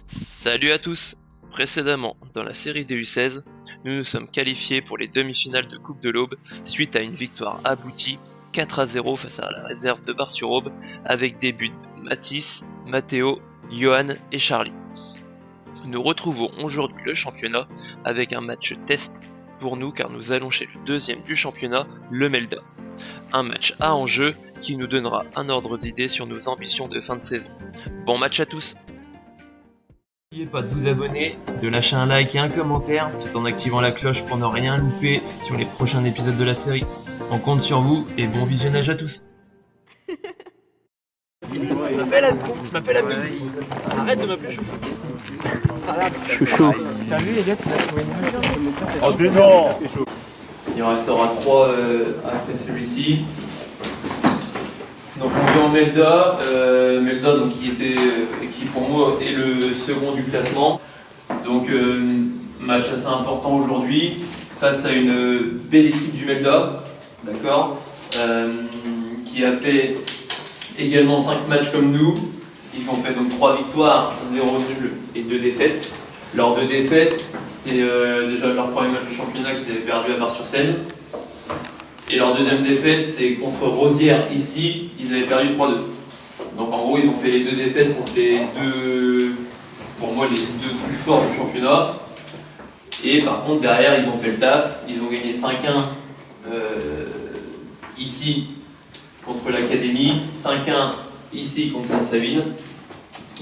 Salut à tous! Précédemment, dans la série des U16, nous nous sommes qualifiés pour les demi-finales de Coupe de l'Aube suite à une victoire aboutie 4-0 face à la réserve de Bar-sur-Aube avec des buts de Mathis, Mathéo, Johan et Charlie. Nous retrouvons aujourd'hui le championnat avec un match test pour nous car nous allons chez le deuxième du championnat, le Melda. Un match à enjeu qui nous donnera un ordre d'idée sur nos ambitions de fin de saison. Bon match à tous! N'oubliez pas de vous abonner, de lâcher un like et un commentaire tout en activant la cloche pour ne rien louper sur les prochains épisodes de la série. On compte sur vous et bon visionnage à tous. Je m'appelle Abdou. Arrête de m'appeler chouchou. Chouchou. T'as vu les gars, tu m'as trouvé une image. Oh désolé. Il en restera 3 après celui-ci. Donc on vient en Melda, Melda donc, qui pour moi est le second du classement. Donc match assez important aujourd'hui face à une belle équipe du Melda, d'accord, qui a fait également 5 matchs comme nous. Ils ont fait donc 3 victoires, 0 nul et 2 défaites. Leurs 2 défaites, c'est déjà leur premier match du championnat qu'ils avaient perdu à Bar-sur-Seine. Et leur deuxième défaite, c'est contre Rosières ici, ils avaient perdu 3-2. Donc en gros, ils ont fait les 2 défaites contre les 2, pour moi, les 2 plus forts du championnat. Et par contre, derrière, ils ont fait le taf. Ils ont gagné 5-1 ici contre l'Académie, 5-1 ici contre Sainte-Savine.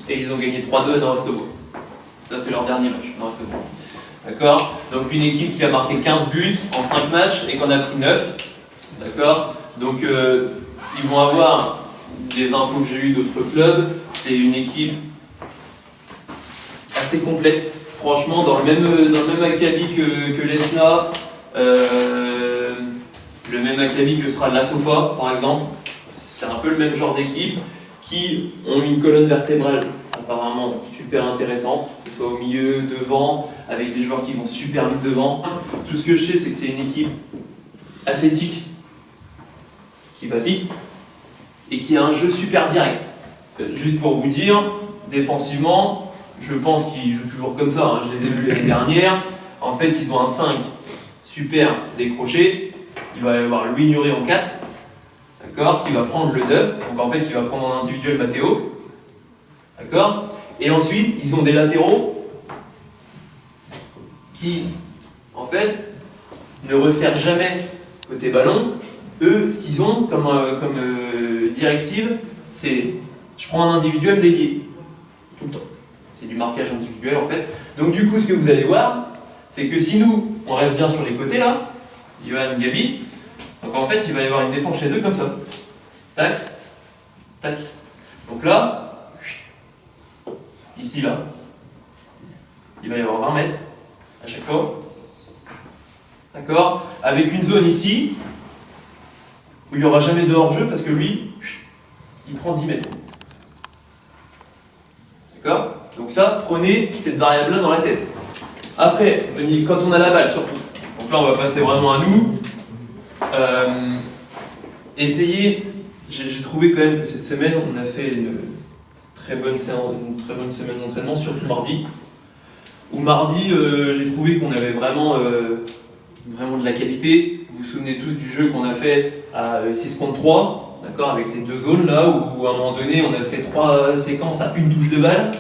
Et ils ont gagné 3-2 dans Restebois. Ça, c'est leur dernier match dans Restebois. D'accord? Donc une équipe qui a marqué 15 buts en 5 matchs et qu'on a pris 9. D'accord? Donc ils vont avoir des infos que j'ai eues d'autres clubs. C'est une équipe assez complète. Franchement, dans le même acabit que l'ESNA, le même acabit que sera la SOFA par exemple. C'est un peu le même genre d'équipe qui ont une colonne vertébrale apparemment super intéressante, que ce soit au milieu, devant, avec des joueurs qui vont super vite devant. Tout ce que je sais, c'est que c'est une équipe athlétique, qui va vite, et qui a un jeu super direct. Juste pour vous dire, défensivement, je pense qu'ils jouent toujours comme ça, hein. Je les ai vus l'année dernière. En fait, ils ont un 5 super décroché, il va y avoir Louis Ignoré en 4, d'accord, qui va prendre le 9, donc en fait, il va prendre en individuel Mathéo. D'accord? Et ensuite, ils ont des latéraux qui, en fait, ne resserrent jamais côté ballon. Eux, ce qu'ils ont comme directive, c'est je prends un individuel l'ailier. Tout le temps. C'est du marquage individuel, en fait. Donc, du coup, ce que vous allez voir, c'est que si nous, on reste bien sur les côtés, là, Johan, Gabi, donc en fait, il va y avoir une défense chez eux comme ça. Tac, tac. Donc là, ici, là, il va y avoir 20 mètres à chaque fois. D'accord? Avec une zone ici, où il n'y aura jamais de hors-jeu parce que lui, il prend 10 mètres. D'accord? Donc ça, prenez cette variable-là dans la tête. Après, quand on a la balle, surtout. Donc là, on va passer vraiment à nous. Essayez, j'ai trouvé quand même que cette semaine, on a fait une très bonne semaine d'entraînement, surtout mardi. Où mardi, j'ai trouvé qu'on avait vraiment de la qualité. Vous vous souvenez tous du jeu qu'on a fait à 6 contre 3, d'accord, avec les 2 zones là, où à un moment donné, on a fait 3 séquences à une touche de balle.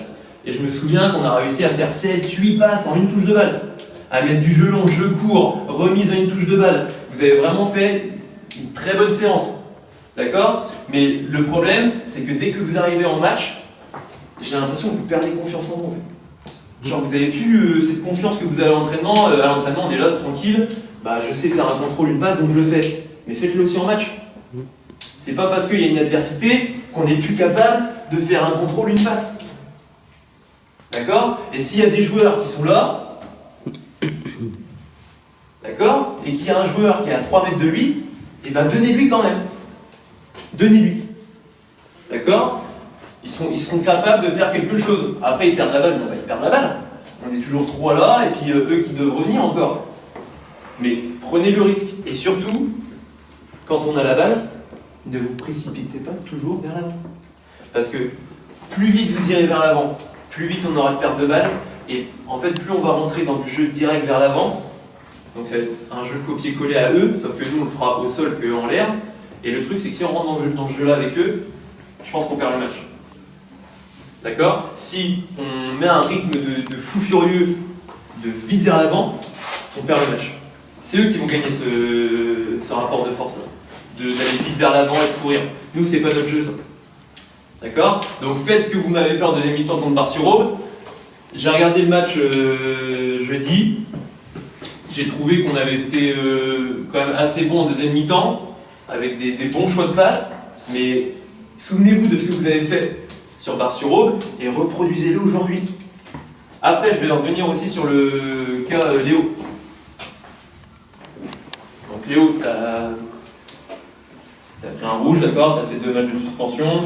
Et je me souviens qu'on a réussi à faire 7-8 passes en une touche de balle. À mettre du jeu long, jeu court, remise à une touche de balle. Vous avez vraiment fait une très bonne séance. D'accord? Mais le problème, c'est que dès que vous arrivez en match, j'ai l'impression que vous perdez confiance en vous, en fait. Genre, vous avez plus cette confiance que vous avez à l'entraînement. À l'entraînement, on est là, tranquille. Bah, je sais faire un contrôle, une passe, donc je le fais. Mais faites-le aussi en match. C'est pas parce qu'il y a une adversité qu'on n'est plus capable de faire un contrôle, une passe. D'accord? Et s'il y a des joueurs qui sont là, d'accord? Et qu'il y a un joueur qui est à 3 mètres de lui, et ben donnez-lui quand même. Donnez-lui. D'accord? Ils seront capables de faire quelque chose. Après, ils perdent la balle. Bon, bah, ils perdent la balle. On est toujours 3 là, et puis eux qui doivent revenir encore. Mais prenez le risque. Et surtout, quand on a la balle, ne vous précipitez pas toujours vers l'avant. Parce que plus vite vous irez vers l'avant, plus vite on aura de perte de balles. Et en fait, plus on va rentrer dans du jeu direct vers l'avant, donc ça va être un jeu copier-coller à eux, sauf que nous on le fera au sol qu'en l'air. Et le truc c'est que si on rentre dans ce jeu-là avec eux, je pense qu'on perd le match. D'accord? Si on met un rythme de fou furieux, de vite vers l'avant, on perd le match. C'est eux qui vont gagner ce rapport de force là, d'aller vite vers l'avant et de courir. Nous c'est pas notre jeu ça. D'accord? Donc faites ce que vous m'avez fait en deuxième mi-temps contre Bar-sur-Aube. J'ai regardé le match jeudi. J'ai trouvé qu'on avait été quand même assez bon en deuxième mi-temps, avec des bons choix de passe. Mais souvenez-vous de ce que vous avez fait sur Bar-sur-Aube et reproduisez-le aujourd'hui. Après, je vais revenir aussi sur le cas Léo. Donc Léo, t'as pris un rouge, d'accord, t'as fait 2 matchs de suspension.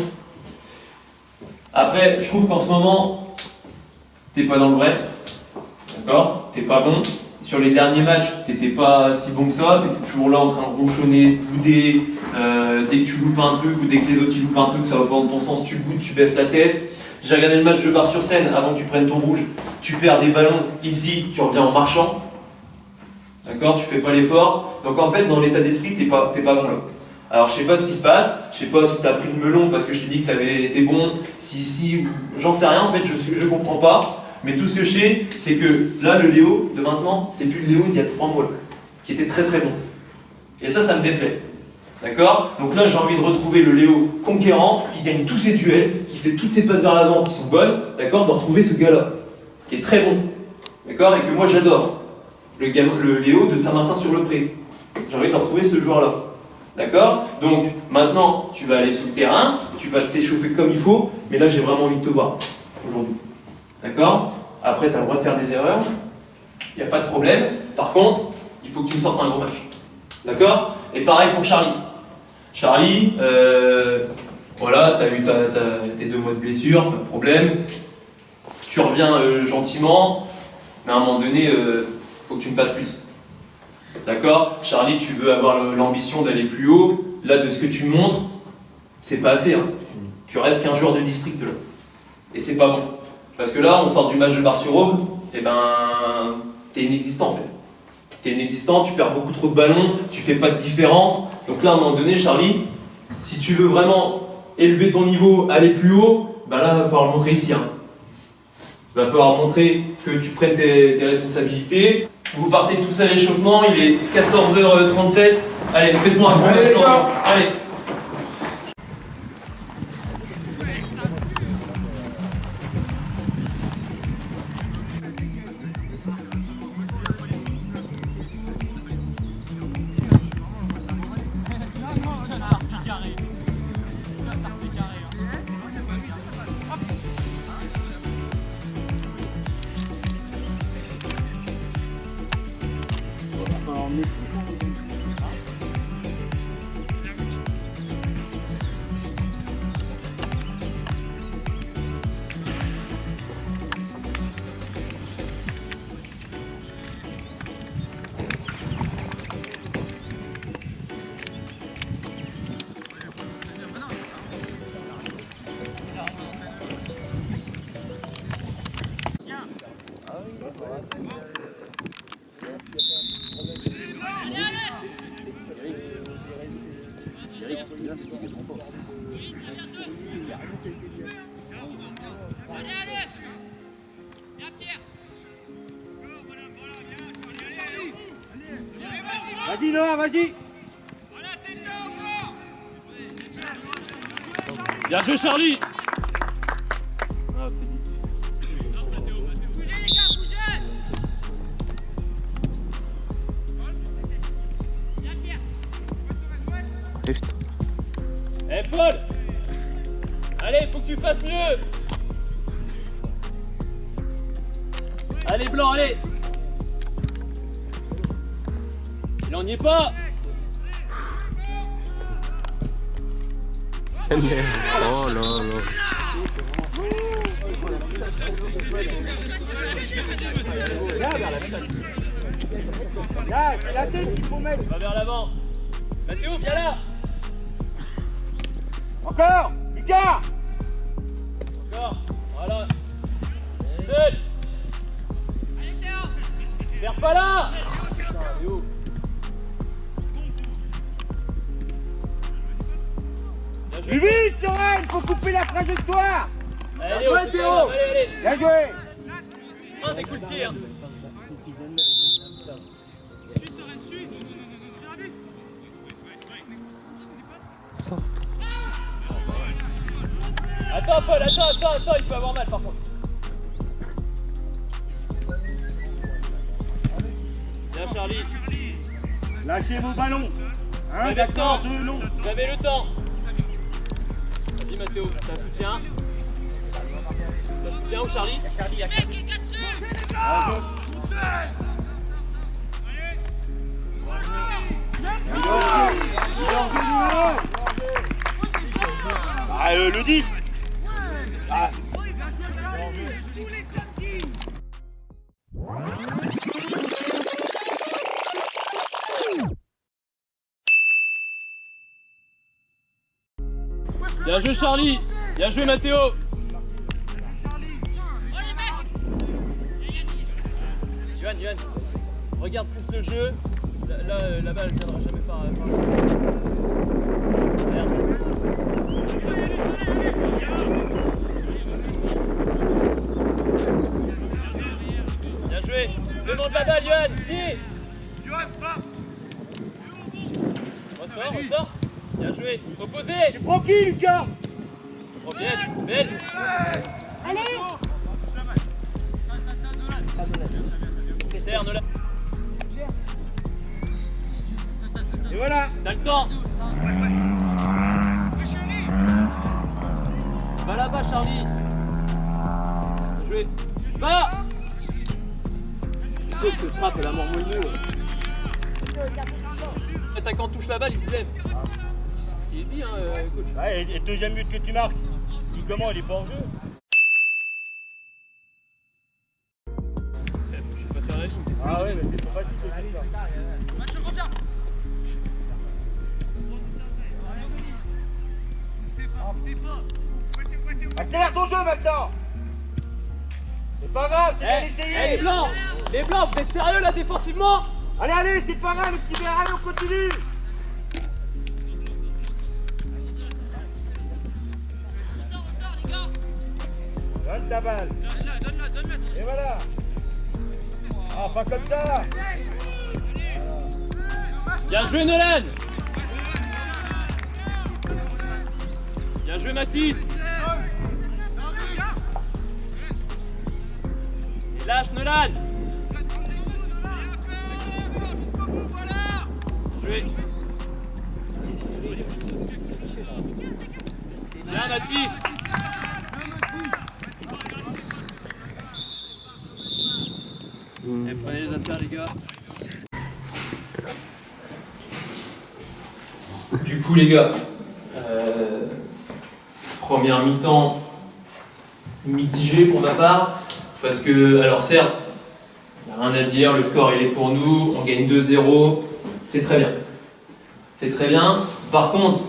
Après, je trouve qu'en ce moment, t'es pas dans le vrai, d'accord, t'es pas bon. Sur les derniers matchs, t'étais pas si bon que ça, t'étais toujours là en train de ronchonner, de bouder, dès que tu loupes un truc ou dès que les autres ils loupent un truc, ça va pas dans ton sens, tu boudes, tu baisses la tête. J'ai regardé le match de Bar-sur-Seine avant que tu prennes ton rouge, tu perds des ballons, ici tu reviens en marchant, d'accord, tu fais pas l'effort. Donc en fait, dans l'état d'esprit, t'es pas bon là. Alors je sais pas ce qui se passe, je sais pas si t'as pris le melon parce que je t'ai dit que t'avais été bon, si j'en sais rien en fait, je comprends pas. Mais tout ce que je sais, c'est que là, le Léo de maintenant, c'est plus le Léo d'il y a 3 mois, qui était très très bon. Et ça me déplaît. D'accord? Donc là, j'ai envie de retrouver le Léo conquérant, qui gagne tous ses duels, qui fait toutes ses passes vers l'avant qui sont bonnes, d'accord? De retrouver ce gars-là, qui est très bon. D'accord? Et que moi j'adore. Le Léo de Saint-Martin-sur-le-Pré. J'ai envie de retrouver ce joueur-là. D'accord? Donc maintenant, tu vas aller sur le terrain, tu vas t'échauffer comme il faut, mais là, j'ai vraiment envie de te voir aujourd'hui. D'accord? Après, tu as le droit de faire des erreurs, il n'y a pas de problème. Par contre, il faut que tu me sortes un gros match. D'accord? Et pareil pour Charlie. Charlie, voilà, tu as eu tes 2 mois de blessure, pas de problème. Tu reviens gentiment, mais à un moment donné, il faut que tu me fasses plus. D'accord? Charlie, tu veux avoir l'ambition d'aller plus haut. Là, de ce que tu montres, c'est pas assez. Hein. Tu restes qu'un joueur de district là. Et c'est pas bon. Parce que là, on sort du match de Bar-sur-Aube, et ben, t'es inexistant en fait. T'es inexistant, tu perds beaucoup trop de ballons, tu fais pas de différence. Donc là, à un moment donné, Charlie, si tu veux vraiment élever ton niveau, aller plus haut, ben là, il va falloir le montrer ici. Hein. Il va falloir montrer que tu prennes tes responsabilités. Vous partez tous à l'échauffement, il est 14h37. Allez, faites-moi un bon match. Allez. Vas-y Noah, vas-y. Bien joué Charlie. Eh Paul. Allez, faut que tu fasses mieux. Allez Blanc, allez. Il en y est pas. Oh là là. Là, la tête, il faut mettre. Va vers l'avant. Mathéo, viens là. Encore. Lucas. Encore. Voilà. pas là. Putain, Léo. Plus vite, Soren, faut couper la trajectoire. Allez, Bien joué, Théo. allez. Bien joué. Un des coups de tir. Attends, Paul, attends, il peut avoir mal par contre. Bien, Charlie. Lâchez vos ballons. Hein, Vous d'accord, avez le temps. non. Vous avez le temps. Vas-y, Mathéo, t'as un soutien. T'as un soutien ou Charlie? Charlie, Ah, le 10. Ah. Bien joué Charlie. Bien joué Mathéo. Yoann, regarde plus le jeu. La balle ne viendra jamais par Merde. Bien joué. Demande la balle Yoann. Qui? Ressort. Bien joué. Opposé. Tu prends qui, Lucas? Oh, bien. Allez. Serre, Nolan. Et voilà. T'as le temps. Va là-bas, Charlie. Bien joué. Va. Sauf que frappe la mort moelleux. L'attaquant touche la balle, il se lève. C'est ce qui est dit, hein, coach. Ouais, et deuxième but que tu marques. Comment il est pas en jeu? Je sais pas faire la ligne. Ah ouais, mais c'est pas facile de faire ça. Accélère ton jeu maintenant. C'est pas grave, c'est bien essayé. Les blancs, vous êtes sérieux là défensivement? Allez, c'est pas grave, les petits verts, allez, on continue. Donne ta balle. Et voilà. Ah, pas comme ça. Bien joué Nolan. Bien joué Mathis. Et lâche Nolan. Bien joué. Bien Mathis. Prenez les affaires les gars. Du coup les gars, première mi-temps mitigée pour ma part, parce que, alors certes, il n'y a rien à dire, le score il est pour nous, on gagne 2-0, c'est très bien. C'est très bien. Par contre,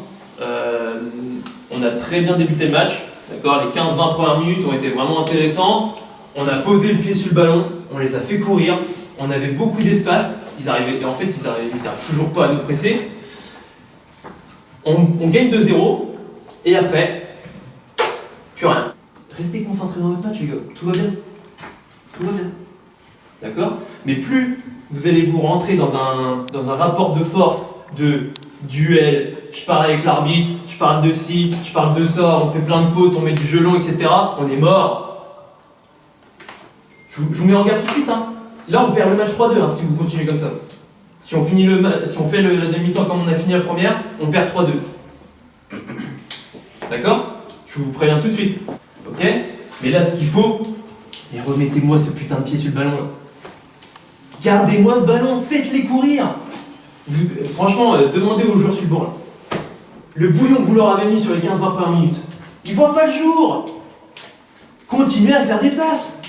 on a très bien débuté le match, d'accord, les 15-20 premières minutes ont été vraiment intéressantes, on a posé le pied sur le ballon, on les a fait courir, on avait beaucoup d'espace, ils arrivent toujours pas à nous presser. On gagne 2-0, et après, plus rien. Restez concentrés dans votre match, les gars. Tout va bien. Tout va bien. D'accord? Mais plus vous allez vous rentrer dans un rapport de force, de duel, je parle avec l'arbitre, je parle de ci, je parle de ça, on fait plein de fautes, on met du jeu long, etc. On est mort. Je vous mets en garde tout de suite. Hein. Là, on perd le match 3-2 hein, si vous continuez comme ça. Si on fait la demi-temps comme on a fini la première, on perd 3-2. D'accord? Je vous préviens tout de suite. Ok? Mais là, ce qu'il faut, et remettez-moi ce putain de pied sur le ballon là. Gardez-moi ce ballon, faites-les courir. Franchement, demandez aux joueurs sur le banc là. Le bouillon que vous leur avez mis sur les 15-20 premières minutes, ils voient pas le jour. Continuez à faire des passes.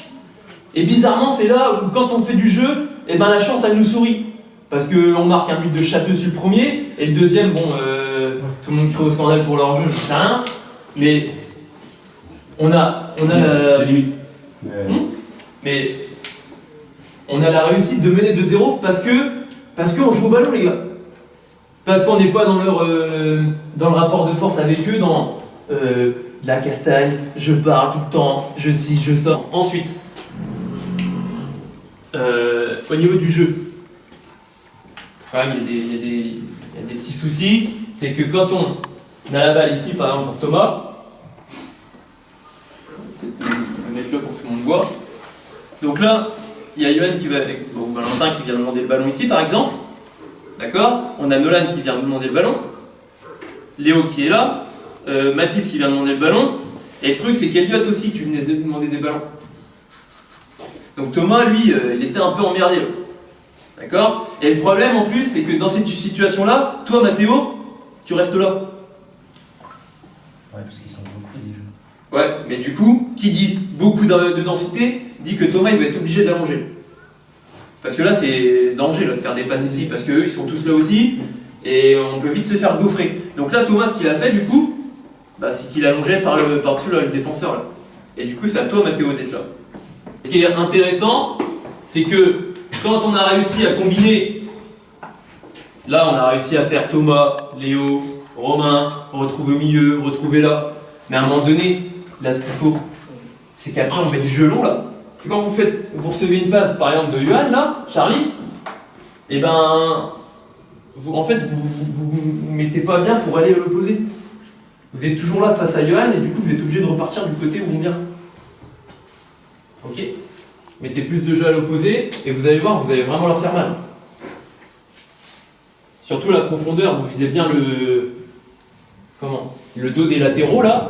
Et bizarrement, c'est là où quand on fait du jeu, eh ben la chance elle nous sourit. Parce qu'on marque un but de Château sur le premier, et le deuxième, bon, tout le monde crie au scandale pour leur jeu, je sais rien. Mais on a la limite. Mais on a la réussite de mener 2-0 parce qu'on joue au ballon, les gars. Parce qu'on n'est pas dans le rapport de force avec eux, dans la castagne, je parle tout le temps, je scie, je sors. Ensuite, au niveau du jeu, quand même, il y a des petits soucis. C'est que quand on a la balle ici, par exemple pour Thomas, je vais mettre là pour que tout le monde voit. Donc là, il y a Yohan qui va avec Valentin qui vient demander le ballon ici, par exemple. D'accord? On a Nolan qui vient demander le ballon. Léo qui est là. Mathis qui vient demander le ballon. Et le truc, c'est qu'Eliott aussi qui venait de demander des ballons. Donc Thomas, lui, il était un peu emmerdé. Là. D'accord? Et le problème en plus, c'est que dans cette situation-là, toi, Mathéo, tu restes là. Ouais, parce qu'ils sont beaucoup les jeux. Ouais, mais du coup, qui dit beaucoup de densité, dit que Thomas, il va être obligé d'allonger. Parce que là, c'est danger là, de faire des passes ici, parce qu'eux, ils sont tous là aussi, et on peut vite se faire gaufrer. Donc là, Thomas, ce qu'il a fait, du coup, c'est qu'il allongeait par-dessus le défenseur. Là. Et du coup, c'est à toi, Mathéo, d'être là. Ce qui est intéressant, c'est que quand on a réussi à combiner, là, on a réussi à faire Thomas, Léo, Romain, retrouver au milieu, retrouver là. Mais à un moment donné, là, ce qu'il faut, c'est qu'après, on met du jeu long, là. Et quand vous recevez une passe, par exemple, de Yohan, là, Charlie, et ben, vous mettez pas bien pour aller à l'opposé. Vous êtes toujours là face à Yohan, et du coup, vous êtes obligé de repartir du côté où on vient. Ok? Mettez plus de jeu à l'opposé, et vous allez voir, vous allez vraiment leur faire mal. Surtout la profondeur, vous visez bien le dos des latéraux, là.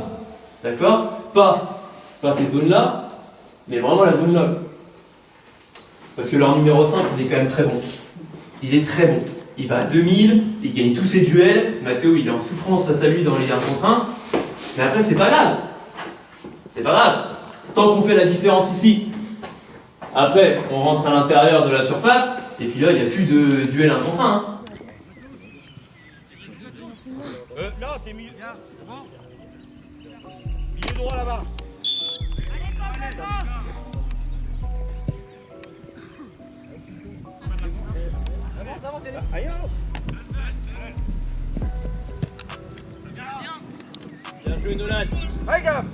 D'accord? Pas ces zones-là, mais vraiment la zone là. Parce que leur numéro 5, il est quand même très bon. Il est très bon. Il va à 2000, il gagne tous ses duels. Mathéo, il est en souffrance face à lui dans les 1 contre 1. Mais après, c'est pas grave. C'est pas grave. Tant qu'on fait la différence ici, après, on rentre à l'intérieur de la surface, et puis là, il n'y a plus de duel 1 contre 1. Hein. Non, t'es milieu. Milieu droit là-bas. Avance, allez. Bien joué, Nolan. Ouais, gars.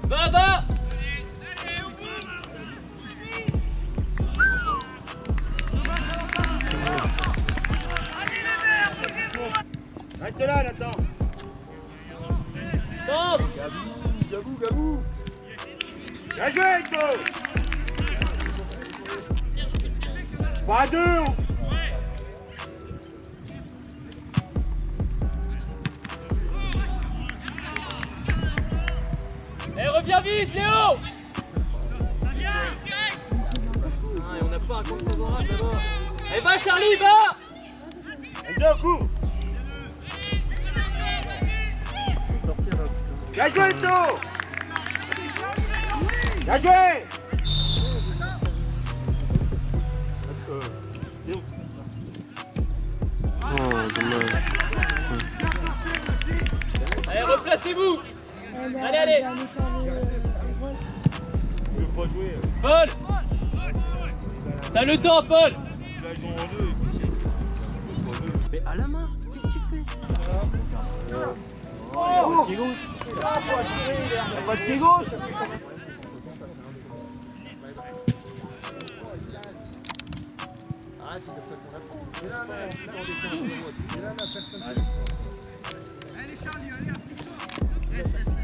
Va! Reste là, Nathan. Tente. Gabou. Bien joué, Hector. 3-2. Reviens vite, Léo. On n'a pas un compte favorable d'abord. Va, Charlie, va. Enzo, cours. Bien joué, Hector. Bien joué. Oh, dommage. Allez, replacez-vous. Allez. Je veux pas jouer. Paul. T'as le temps, Paul. Là, ils ont en deux. Mais à la main, qu'est-ce que tu fais? Pied gauche. Ah, faut assurer, il a pas de pied gauche.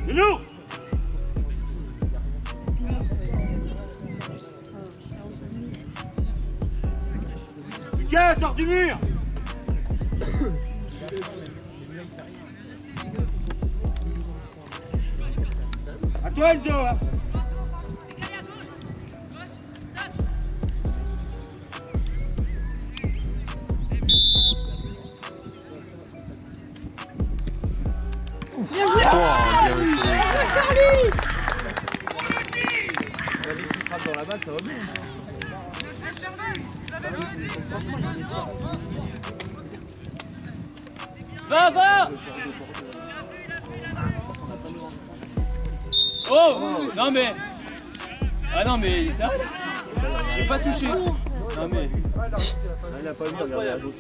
Nous. Lucas, sors du mur. À toi, Enzo. Hein. Bien joué. Dans la balle, ça va bien. Va. Oh. Non mais. Ah non mais. Ça... J'ai pas touché. Non mais. Il a pas vu, regardez à gauche.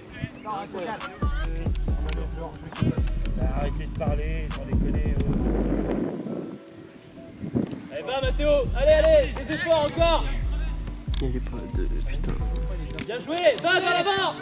Arrêtez de parler, sans déconner. Allez, va Mathéo. Allez, des efforts encore. Il n'y avait pas de. Putain. Bien joué, va l'avant.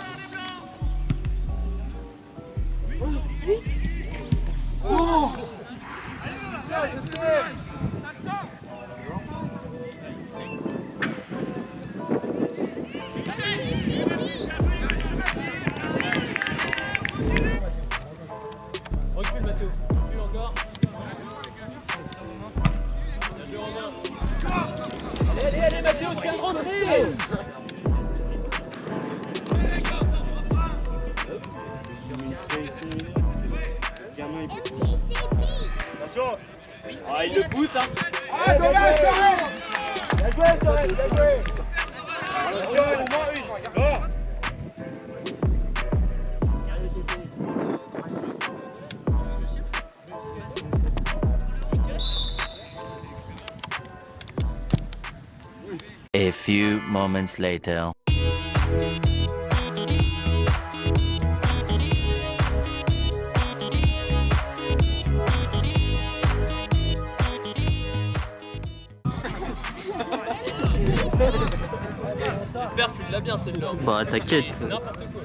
Recule Mathéo, recule encore. Bien joué Romain. Allez Mathéo, tu viens de rentrer. Attention. Ah, il le pousse hein. Ah, dommage, Sorel. Bien joué, Sorel, bien joué. Attention, au moins une. Dehors. A few moments later. J'espère que tu l'as bien celle-là. Bah t'inquiète. N'importe quoi.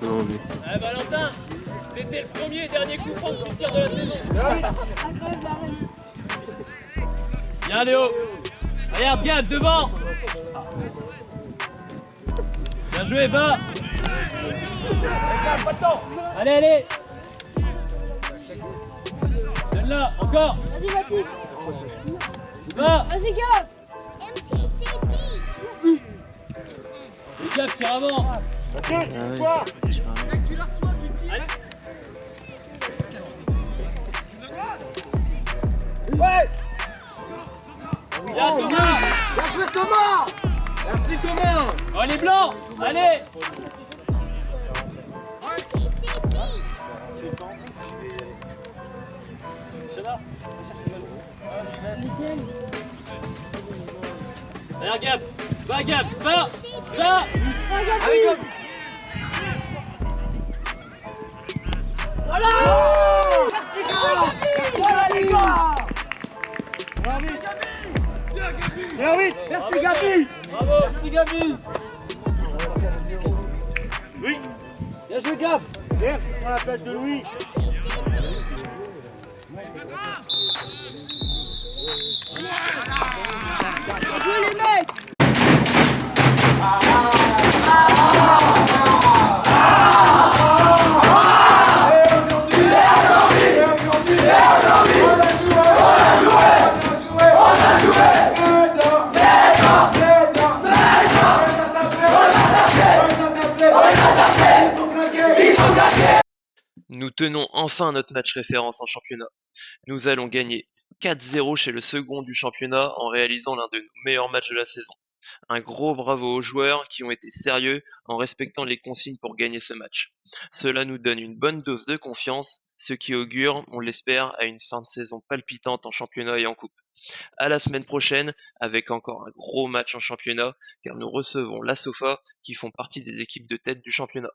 Non mais. Allez Valentin, c'était le premier et dernier coup franc de tir de la saison. Bien Léo. Regarde Gab devant. Bien joué, va. Allez. Donne-la, encore. Vas-y Mathis. Va. Vas-y Gab. Gab, tire avant. Ok, une fois. Allez. Ouais. Bien Thomas. Bien joué, Thomas. Merci, Thomas. Oh les blancs. Allez. Regarde Gab. Va Gab. Va. Allez Gab. Voilà. Merci Gab. Voilà les gars. Bien vite. Merci Gabi. Bravo. Merci Gabi. Oui. Bien joué Gab. Bien, on la place de Louis. Bien joué les mecs. Nous tenons enfin notre match référence en championnat. Nous allons gagner 4-0 chez le second du championnat en réalisant l'un de nos meilleurs matchs de la saison. Un gros bravo aux joueurs qui ont été sérieux en respectant les consignes pour gagner ce match. Cela nous donne une bonne dose de confiance, ce qui augure, on l'espère, à une fin de saison palpitante en championnat et en coupe. À la semaine prochaine avec encore un gros match en championnat car nous recevons la Sofa qui font partie des équipes de tête du championnat.